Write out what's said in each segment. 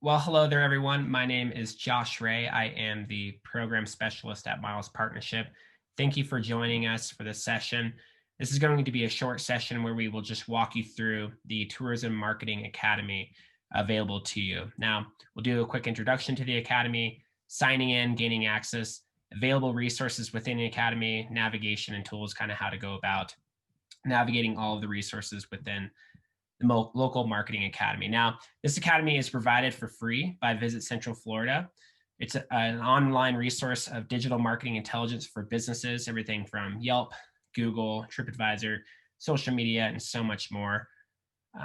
Well, hello there, everyone. My name is Josh Wray. I am the program specialist at Miles Partnership. Thank you for joining us for this session. This is going to be a short session where we will just walk you through the Tourism Marketing Academy available to you. Now, we'll do a quick introduction to the Academy, signing in, gaining access, available resources within the Academy, navigation and tools, kind of how to go about navigating all of the resources within the local marketing academy. Now, this academy is provided for free by Visit Central Florida. It's an online resource of digital marketing intelligence for businesses, everything from Yelp, Google, TripAdvisor, social media, and so much more.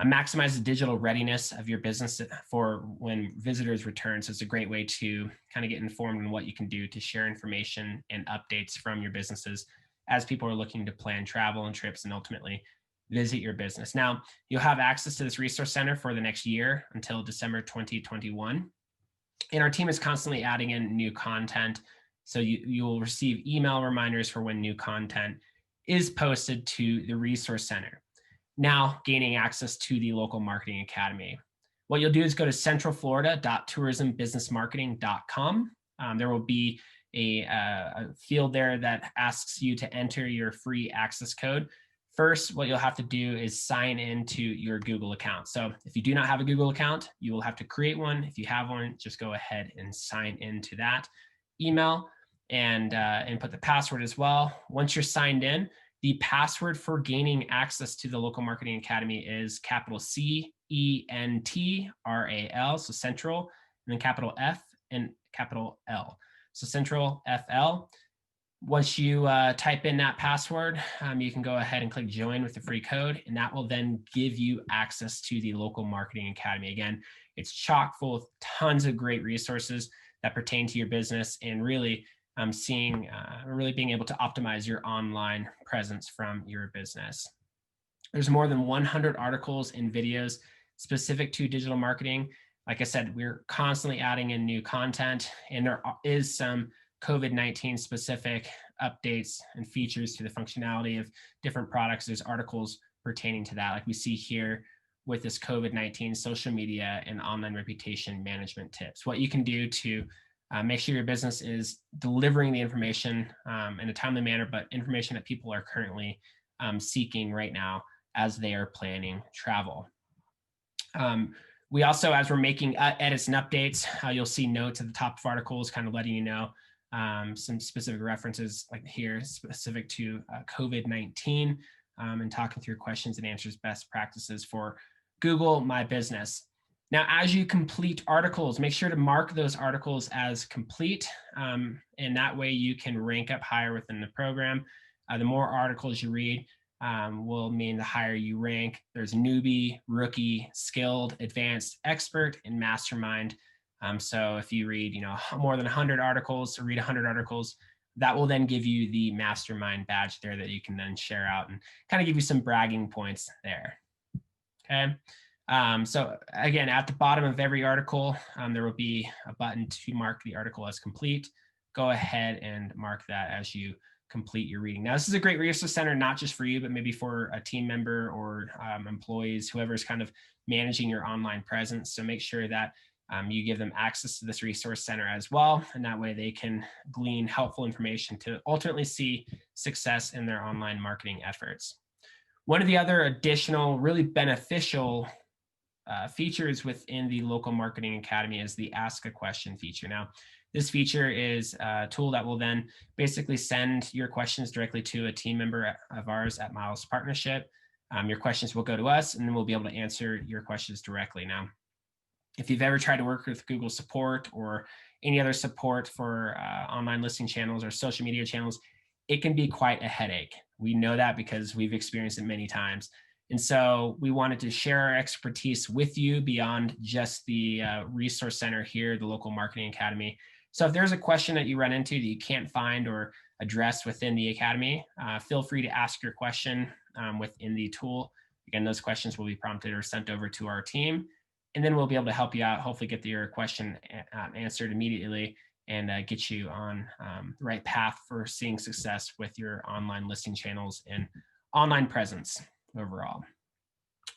Maximize the digital readiness of your business for when visitors return. So it's a great way to kind of get informed on what you can do to share information and updates from your businesses as people are looking to plan travel and trips and ultimately visit your business. Now, you'll have access to this resource center for the next year until December 2021. And our team is constantly adding in new content. So you will receive email reminders for when new content is posted to the resource center. Now, gaining access to the local marketing academy. What you'll do is go to centralflorida.tourismbusinessmarketing.com. There will be a field there that asks you to enter your free access code. First, what you'll have to do is sign into your Google account. So if you do not have a Google account, you will have to create one. If you have one, just go ahead and sign into that email and input the password as well. Once you're signed in, the password for gaining access to the local marketing academy is capital CENTRAL, so Central, and then capital F and capital L. So Central FL. Once you type in that password, you can go ahead and click join with the free code, and that will then give you access to the local marketing academy. Again, it's chock full of tons of great resources that pertain to your business and really being able to optimize your online presence from your business. There's more than 100 articles and videos specific to digital marketing. Like I said, we're constantly adding in new content, and there is some COVID-19 specific updates and features to the functionality of different products. There's articles pertaining to that, like we see here with this COVID-19 social media and online reputation management tips. What you can do to make sure your business is delivering the information in a timely manner, but information that people are currently seeking right now as they are planning travel. We also, as we're making edits and updates, you'll see notes at the top of articles kind of letting you know some specific references like here specific to COVID-19 and talking through questions and answers, best practices for Google My Business. Now, as you complete articles, make sure to mark those articles as complete, and that way you can rank up higher within the program. The more articles you read will mean the higher you rank. There's newbie, rookie, skilled, advanced, expert, and mastermind. So if you read, more than 100 articles or read 100 articles, that will then give you the mastermind badge there that you can then share out and kind of give you some bragging points there. Okay. So again, at the bottom of every article, there will be a button to mark the article as complete. Go ahead and mark that as you complete your reading. Now, this is a great resource center, not just for you, but maybe for a team member or employees, whoever's kind of managing your online presence. So make sure that you give them access to this resource center as well. And that way they can glean helpful information to ultimately see success in their online marketing efforts. One of the other additional really beneficial features within the local marketing academy is the ask a question feature. Now, this feature is a tool that will then basically send your questions directly to a team member of ours at Miles Partnership. Your questions will go to us, and then we'll be able to answer your questions directly. Now, if you've ever tried to work with Google support or any other support for online listing channels or social media channels, it can be quite a headache. We know that because we've experienced it many times. And so we wanted to share our expertise with you beyond just the resource center here, the local marketing academy. So if there's a question that you run into that you can't find or address within the academy, feel free to ask your question within the tool. Again, those questions will be prompted or sent over to our team, and then we'll be able to help you out, hopefully get your question answered immediately and get you on the right path for seeing success with your online listing channels and online presence overall.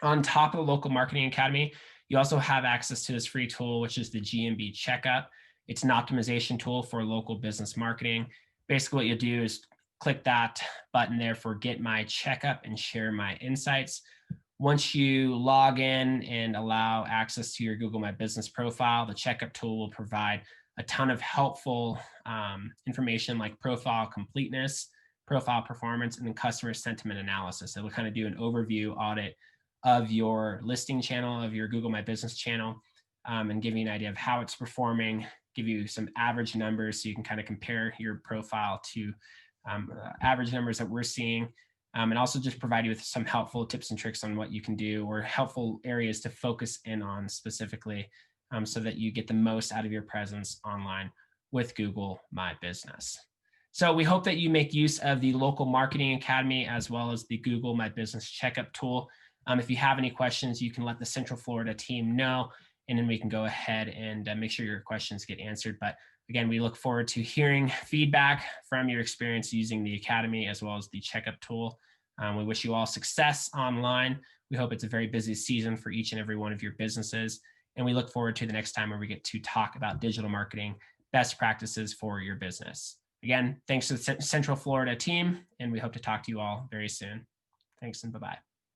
On top of the local marketing academy, You also have access to this free tool, which is the GMB Checkup. It's an optimization tool for local business marketing. Basically, what you'll do is click that button there for Get My Checkup and share my insights. Once you log in and allow access to your Google My Business profile, the checkup tool will provide a ton of helpful information like profile completeness, profile performance, and then customer sentiment analysis. It will kind of do an overview audit of your listing channel, of your Google My Business channel, and give you an idea of how it's performing, give you some average numbers so you can kind of compare your profile to average numbers that we're seeing, and also just provide you with some helpful tips and tricks on what you can do or helpful areas to focus in on specifically, so that you get the most out of your presence online with Google My Business. So we hope that you make use of the Local Marketing Academy as well as the Google My Business Checkup tool. If you have any questions, you can let the Central Florida team know, and then we can go ahead and make sure your questions get answered. But again, we look forward to hearing feedback from your experience using the Academy as well as the Checkup tool. We wish you all success online. We hope it's a very busy season for each and every one of your businesses. And we look forward to the next time where we get to talk about digital marketing, best practices for your business. Again, thanks to the Central Florida team, and we hope to talk to you all very soon. Thanks and bye-bye.